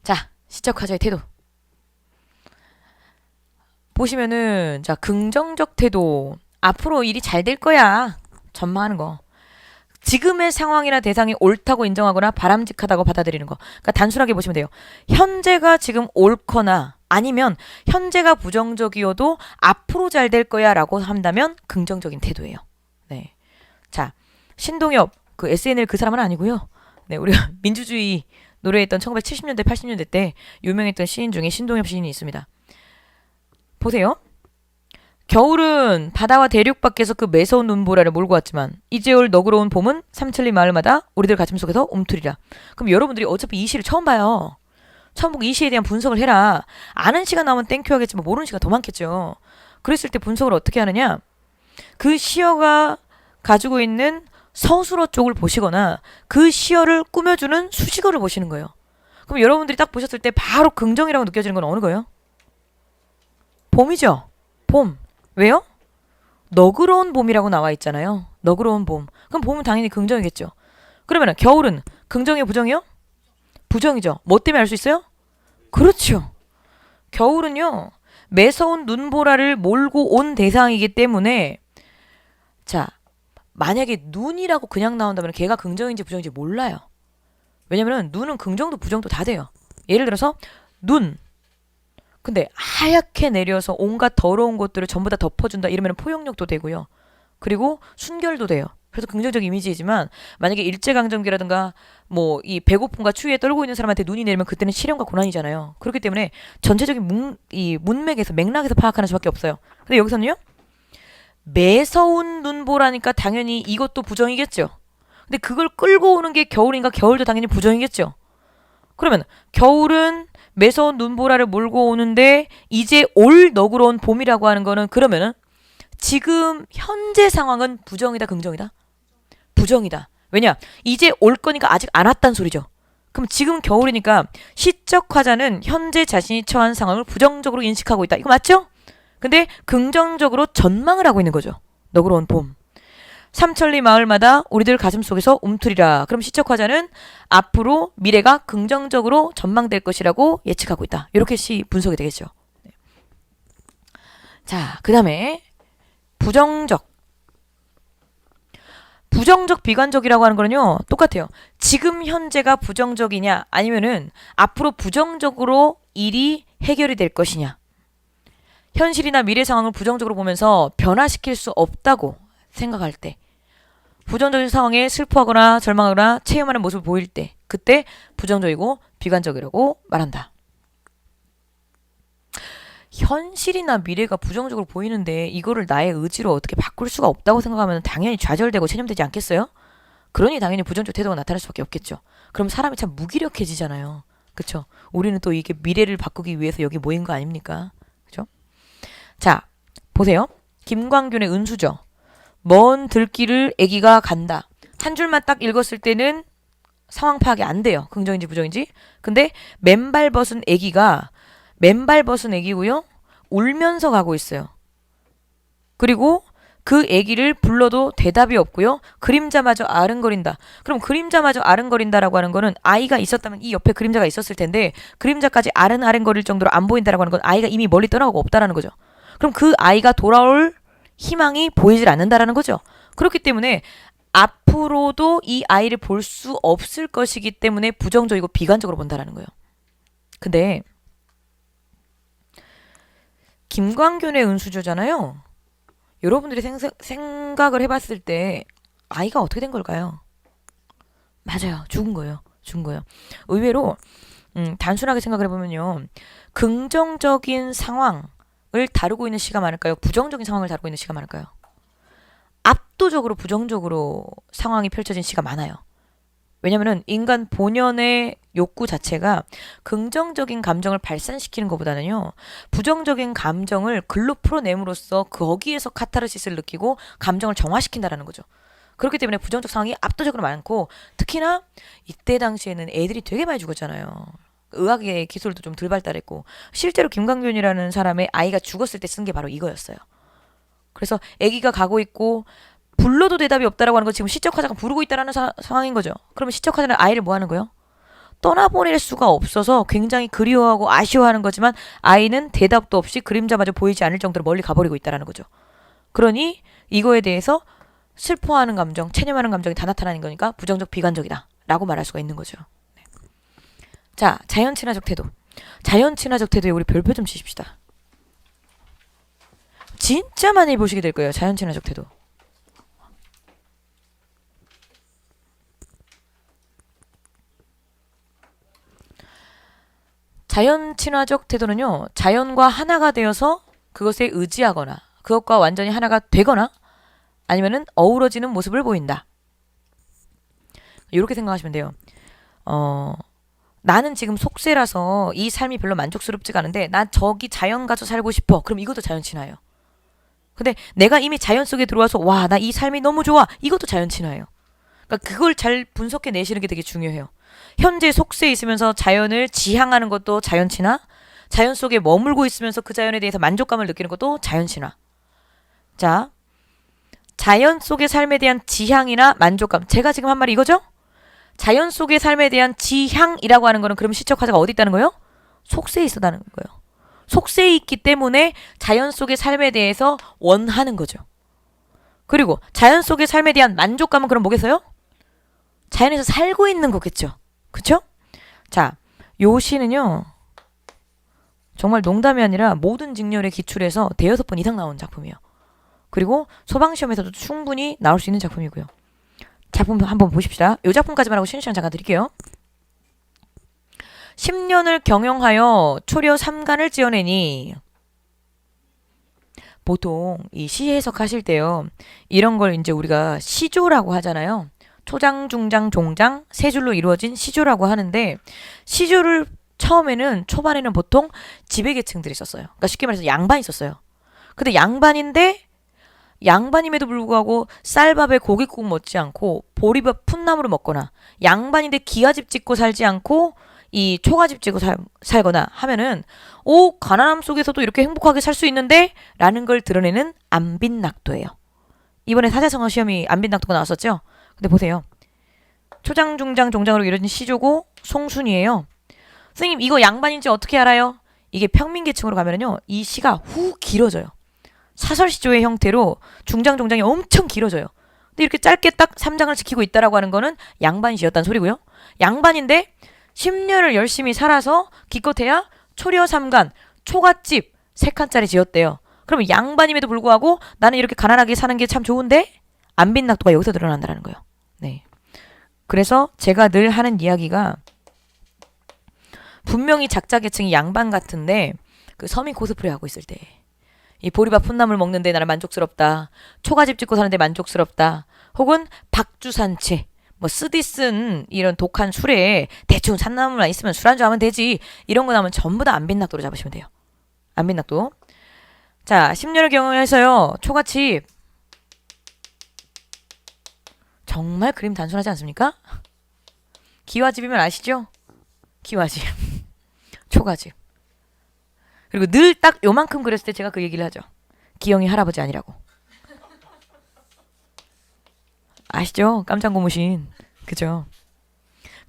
자, 시적화자의 태도. 보시면은 자, 긍정적 태도. 앞으로 일이 잘 될 거야. 전망하는 거. 지금의 상황이나 대상이 옳다고 인정하거나 바람직하다고 받아들이는 거. 그러니까 단순하게 보시면 돼요. 현재가 지금 옳거나 아니면 현재가 부정적이어도 앞으로 잘 될 거야 라고 한다면 긍정적인 태도예요. 네. 자, 신동엽 그 SNL 그 사람은 아니고요. 네, 우리가 민주주의 노래했던 1970년대 80년대 때 유명했던 시인 중에 신동엽 시인이 있습니다. 보세요. 겨울은 바다와 대륙 밖에서 그 매서운 눈보라를 몰고 왔지만 이제 올 너그러운 봄은 삼천리 마을마다 우리들 가슴 속에서 움트리라. 그럼 여러분들이 어차피 이 시를 처음 봐요. 처음 보고 이 시에 대한 분석을 해라. 아는 시가 나오면 땡큐 하겠지만 모르는 시가 더 많겠죠. 그랬을 때 분석을 어떻게 하느냐. 그 시어가 가지고 있는 서술어 쪽을 보시거나 그 시어를 꾸며주는 수식어를 보시는 거예요. 그럼 여러분들이 딱 보셨을 때 바로 긍정이라고 느껴지는 건 어느 거예요? 봄이죠. 봄. 왜요? 너그러운 봄이라고 나와 있잖아요. 너그러운 봄. 그럼 봄은 당연히 긍정이겠죠. 그러면 겨울은 긍정이요, 부정이요? 부정이죠. 뭐 때문에 알 수 있어요? 그렇죠. 겨울은요. 매서운 눈보라를 몰고 온 대상이기 때문에 자, 만약에 눈이라고 그냥 나온다면 걔가 긍정인지 부정인지 몰라요. 왜냐면 눈은 긍정도 부정도 다 돼요. 예를 들어서 눈. 근데 하얗게 내려서 온갖 더러운 것들을 전부 다 덮어준다 이러면 포용력도 되고요. 그리고 순결도 돼요. 그래서 긍정적 이미지이지만 만약에 일제강점기라든가 뭐 이 배고픔과 추위에 떨고 있는 사람한테 눈이 내리면 그때는 시련과 고난이잖아요. 그렇기 때문에 전체적인 이 문맥에서 맥락에서 파악하는 수밖에 없어요. 근데 여기서는요. 매서운 눈보라니까 당연히 이것도 부정이겠죠. 근데 그걸 끌고 오는 게 겨울인가 겨울도 당연히 부정이겠죠. 그러면 겨울은 매서운 눈보라를 몰고 오는데 이제 올 너그러운 봄이라고 하는 거는 그러면은 지금 현재 상황은 부정이다 긍정이다? 부정이다. 왜냐? 이제 올 거니까 아직 안 왔단 소리죠. 그럼 지금 겨울이니까 시적 화자는 현재 자신이 처한 상황을 부정적으로 인식하고 있다. 이거 맞죠? 근데 긍정적으로 전망을 하고 있는 거죠. 너그러운 봄. 삼천리 마을마다 우리들 가슴 속에서 움트리라. 그럼 시적 화자는 앞으로 미래가 긍정적으로 전망될 것이라고 예측하고 있다. 이렇게 시 분석이 되겠죠. 네. 자, 그 다음에 부정적. 부정적 비관적이라고 하는 거는요. 똑같아요. 지금 현재가 부정적이냐 아니면은 앞으로 부정적으로 일이 해결이 될 것이냐. 현실이나 미래 상황을 부정적으로 보면서 변화시킬 수 없다고 생각할 때 부정적인 상황에 슬퍼하거나 절망하거나 체험하는 모습을 보일 때 그때 부정적이고 비관적이라고 말한다. 현실이나 미래가 부정적으로 보이는데 이거를 나의 의지로 어떻게 바꿀 수가 없다고 생각하면 당연히 좌절되고 체념되지 않겠어요? 그러니 당연히 부정적 태도가 나타날 수밖에 없겠죠. 그럼 사람이 참 무기력해지잖아요. 그쵸? 우리는 또 이게 미래를 바꾸기 위해서 여기 모인 거 아닙니까? 그죠? 자, 보세요. 김광균의 은수저. 먼 들길을 애기가 간다. 한 줄만 딱 읽었을 때는 상황 파악이 안 돼요. 긍정인지 부정인지. 근데 맨발 벗은 애기가 맨발 벗은 애기고요. 울면서 가고 있어요. 그리고 그 애기를 불러도 대답이 없고요. 그림자마저 아른거린다. 그럼 그림자마저 아른거린다라고 하는 거는 아이가 있었다면 이 옆에 그림자가 있었을 텐데 그림자까지 아른아른거릴 정도로 안 보인다라고 하는 건 아이가 이미 멀리 떠나가고 없다라는 거죠. 그럼 그 아이가 돌아올 희망이 보이질 않는다라는 거죠. 그렇기 때문에 앞으로도 이 아이를 볼 수 없을 것이기 때문에 부정적이고 비관적으로 본다라는 거예요. 근데 김광균의 은수저잖아요. 여러분들이 생각을 해봤을 때 아이가 어떻게 된 걸까요? 맞아요. 죽은 거예요. 죽은 거예요. 의외로 단순하게 생각을 해보면요. 긍정적인 상황을 다루고 있는 시가 많을까요? 부정적인 상황을 다루고 있는 시가 많을까요? 압도적으로 부정적으로 상황이 펼쳐진 시가 많아요. 왜냐면은 인간 본연의 욕구 자체가 긍정적인 감정을 발산시키는 것보다는요. 부정적인 감정을 글로 풀어냄으로써 거기에서 카타르시스를 느끼고 감정을 정화시킨다라는 거죠. 그렇기 때문에 부정적 상황이 압도적으로 많고 특히나 이때 당시에는 애들이 되게 많이 죽었잖아요. 의학의 기술도 좀 덜 발달했고 실제로 김광균이라는 사람의 아이가 죽었을 때 쓴 게 바로 이거였어요. 그래서 아기가 가고 있고 불러도 대답이 없다라고 하는 건 지금 시적 화자가 부르고 있다라는 상황인 거죠. 그러면 시적 화자는 아이를 뭐 하는 거예요? 떠나보낼 수가 없어서 굉장히 그리워하고 아쉬워하는 거지만 아이는 대답도 없이 그림자마저 보이지 않을 정도로 멀리 가버리고 있다는 거죠. 그러니 이거에 대해서 슬퍼하는 감정, 체념하는 감정이 다 나타나는 거니까 부정적 비관적이다 라고 말할 수가 있는 거죠. 네. 자, 자연 친화적 태도. 자연 친화적 태도에 우리 별표 좀 치십시다. 진짜 많이 보시게 될 거예요. 자연 친화적 태도. 자연 친화적 태도는요, 자연과 하나가 되어서 그것에 의지하거나 그것과 완전히 하나가 되거나 아니면은 어우러지는 모습을 보인다. 이렇게 생각하시면 돼요. 나는 지금 속세라서 이 삶이 별로 만족스럽지가 않은데 난 저기 자연 가서 살고 싶어. 그럼 이것도 자연 친화예요. 근데 내가 이미 자연 속에 들어와서 와, 나 이 삶이 너무 좋아. 이것도 자연 친화예요. 그러니까 그걸 잘 분석해 내시는 게 되게 중요해요. 현재 속세에 있으면서 자연을 지향하는 것도 자연 친화, 자연 속에 머물고 있으면서 그 자연에 대해서 만족감을 느끼는 것도 자연 친화. 자, 자연 속의 삶에 대한 지향이나 만족감. 제가 지금 한 말이 이거죠? 자연 속의 삶에 대한 지향이라고 하는 거는 그럼 시적 화자가 어디 있다는 거예요? 속세에 있었다는 거예요. 속세에 있기 때문에 자연 속의 삶에 대해서 원하는 거죠. 그리고 자연 속의 삶에 대한 만족감은 그럼 뭐겠어요? 자연에서 살고 있는 거겠죠. 그쵸? 자, 요 시는요. 정말 농담이 아니라 모든 직렬에 기출해서 대여섯 번 이상 나온 작품이에요. 그리고 소방시험에서도 충분히 나올 수 있는 작품이고요. 작품 한번 보십시다. 이 작품까지만 하고 쉬는 시간 잠깐 드릴게요. 10년을 경영하여 초려 3간을 지어내니 보통 이 시 해석하실 때요. 이런 걸 이제 우리가 시조라고 하잖아요. 초장, 중장, 종장 세 줄로 이루어진 시조라고 하는데 시조를 처음에는 초반에는 보통 지배계층들이 썼어요. 그러니까 쉽게 말해서 양반이 썼어요. 근데 양반임에도 불구하고 쌀밥에 고깃국 먹지 않고 보리밥 풋나무를 먹거나 양반인데 기와집 짓고 살지 않고 이 초가집 짓고 살거나 하면은 오, 가난함 속에서도 이렇게 행복하게 살 수 있는데 라는 걸 드러내는 안빈낙도예요. 이번에 사자성어 시험이 안빈낙도가 나왔었죠. 근데 보세요. 초장, 중장, 종장으로 이루어진 시조고 송순이에요. 선생님 이거 양반인지 어떻게 알아요? 이게 평민계층으로 가면은요. 이 시가 후 길어져요. 사설시조의 형태로 중장, 종장이 엄청 길어져요. 근데 이렇게 짧게 딱 3장을 지키고 있다라고 하는 거는 양반시였다는 소리고요. 양반인데 10년을 열심히 살아서 기껏해야 초려 3간, 초가집 3칸짜리 지었대요. 그러면 양반임에도 불구하고 나는 이렇게 가난하게 사는 게 참 좋은데 안빈낙도가 여기서 드러난다는 거예요. 네. 그래서 제가 늘 하는 이야기가 분명히 작자계층이 양반 같은데 그 서민 코스프레 하고 있을 때 이 보리밥 풋나물 먹는데 나는 만족스럽다. 초가집 짓고 사는데 만족스럽다. 혹은 박주산채 뭐 쓰디 쓴 이런 독한 술에 대충 산나물만 있으면 술 안주 하면 되지. 이런 거 나오면 전부 다 안빈낙도로 잡으시면 돼요. 안빈낙도. 자, 10년을 경험해서요. 초가집. 정말 그림 단순하지 않습니까? 기와집이면 아시죠? 기와집. 초가집. 그리고 늘 딱 요만큼 그렸을 때 제가 그 얘기를 하죠. 기영이 할아버지 아니라고. 아시죠? 깜짝 고무신. 그죠?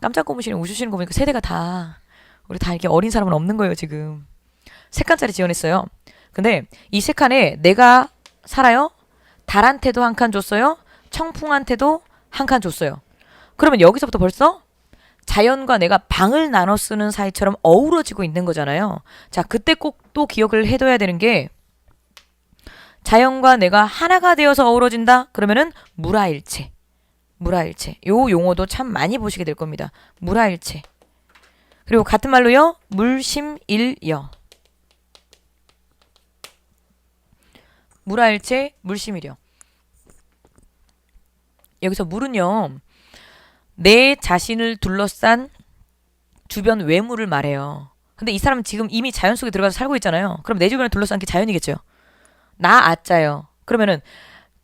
깜짝 고무신에 웃으시는 거 보니까 세대가 다 우리 다 이렇게 어린 사람은 없는 거예요 지금. 3칸짜리 지어냈어요. 근데 이 3칸에 내가 살아요. 달한테도 한 칸 줬어요. 청풍한테도 한 칸 줬어요. 그러면 여기서부터 벌써 자연과 내가 방을 나눠 쓰는 사이처럼 어우러지고 있는 거잖아요. 자, 그때 꼭 또 기억을 해둬야 되는 게 자연과 내가 하나가 되어서 어우러진다? 그러면은 물화일체. 물화일체. 요 용어도 참 많이 보시게 될 겁니다. 물화일체. 그리고 같은 말로요. 물심일여. 물화일체, 물심일여. 여기서 물은요. 내 자신을 둘러싼 주변 외물을 말해요. 근데 이 사람은 지금 이미 자연 속에 들어가서 살고 있잖아요. 그럼 내 주변을 둘러싼 게 자연이겠죠. 나 아짜요. 그러면은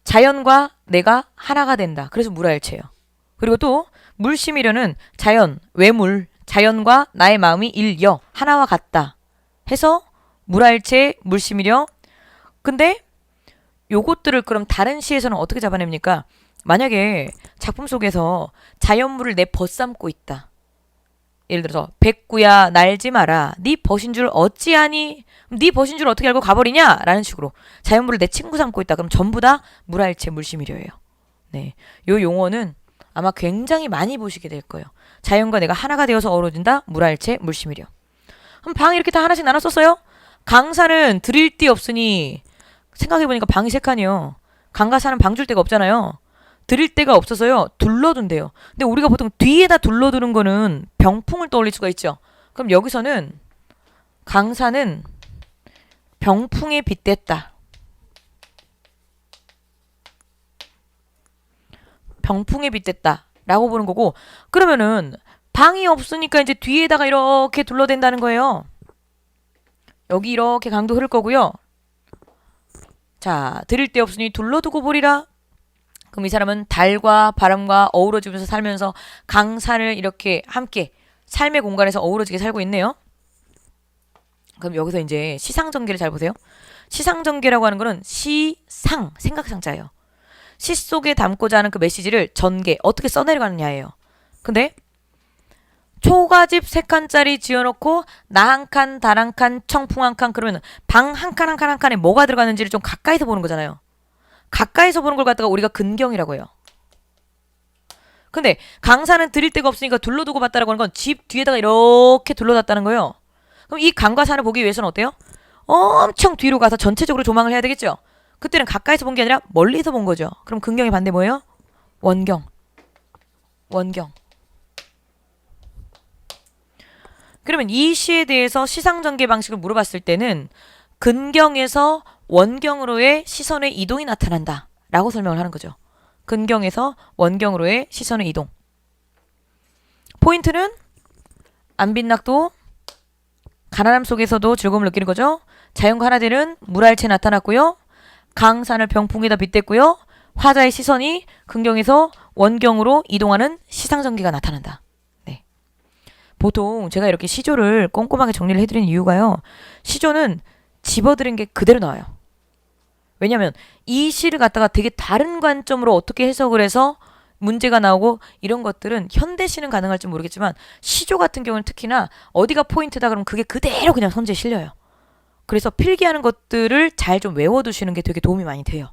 자연과 내가 하나가 된다. 그래서 물화일체예요. 그리고 또 물심이려는 자연, 외물, 자연과 나의 마음이 일여, 하나와 같다. 해서 물화일체, 물심이려. 근데 요것들을 그럼 다른 시에서는 어떻게 잡아냅니까? 만약에 작품 속에서 자연물을 내 벗삼고 있다. 예를 들어서 백구야 날지 마라. 네 벗인 줄 어찌하니? 네 벗인 줄 어떻게 알고 가버리냐? 라는 식으로 자연물을 내 친구 삼고 있다. 그럼 전부 다 물할채 물시밀효예요. 네, 요 용어는 아마 굉장히 많이 보시게 될 거예요. 자연과 내가 하나가 되어서 어우러진다. 물할채 물시밀효. 그럼 방 이렇게 다 하나씩 나눴었어요? 강사는 드릴 데 없으니 생각해보니까 방이 세 칸이요. 강가사는 방 줄 데가 없잖아요. 드릴 데가 없어서요. 둘러둔대요. 근데 우리가 보통 뒤에다 둘러두는 거는 병풍을 떠올릴 수가 있죠. 그럼 여기서는 강사는 병풍에 빗댔다. 병풍에 빗댔다. 라고 보는 거고, 그러면은 방이 없으니까 이제 뒤에다가 이렇게 둘러댄다는 거예요. 여기 이렇게 강도 흐를 거고요. 자, 드릴 데 없으니 둘러두고 보리라. 그럼 이 사람은 달과 바람과 어우러지면서 살면서 강산을 이렇게 함께 삶의 공간에서 어우러지게 살고 있네요. 그럼 여기서 이제 시상전개를 잘 보세요. 시상전개라고 하는 거는 시상, 생각상자예요. 시 속에 담고자 하는 그 메시지를 전개, 어떻게 써내려가느냐예요. 근데 초가집 3칸짜리 지어놓고 나 한 칸, 달 한 칸, 청풍 한 칸, 그러면 방 한 칸 한 칸 한 칸에 뭐가 들어가는지를 좀 가까이서 보는 거잖아요. 가까이서 보는 걸 갖다가 우리가 근경이라고 해요. 근데 강산은 드릴 데가 없으니까 둘러두고 봤다라고 하는 건 집 뒤에다가 이렇게 둘러놨다는 거예요. 그럼 이 강과 산을 보기 위해서는 어때요? 엄청 뒤로 가서 전체적으로 조망을 해야 되겠죠? 그때는 가까이서 본 게 아니라 멀리서 본 거죠. 그럼 근경의 반대 뭐예요? 원경. 원경. 그러면 이 시에 대해서 시상전개 방식을 물어봤을 때는 근경에서 원경으로의 시선의 이동이 나타난다 라고 설명을 하는 거죠. 근경에서 원경으로의 시선의 이동. 포인트는 안빈낙도 가난함 속에서도 즐거움을 느끼는 거죠. 자연과 하나 되는 물할채 나타났고요. 강산을 병풍에다 빗댔고요. 화자의 시선이 근경에서 원경으로 이동하는 시상전개가 나타난다. 네. 보통 제가 이렇게 시조를 꼼꼼하게 정리를 해드리는 이유가요. 시조는 집어들인 게 그대로 나와요. 왜냐면 이 시를 갖다가 되게 다른 관점으로 어떻게 해석을 해서 문제가 나오고 이런 것들은 현대시는 가능할지 모르겠지만 시조 같은 경우는 특히나 어디가 포인트다 그러면 그게 그대로 그냥 선지에 실려요. 그래서 필기하는 것들을 잘 좀 외워두시는 게 되게 도움이 많이 돼요.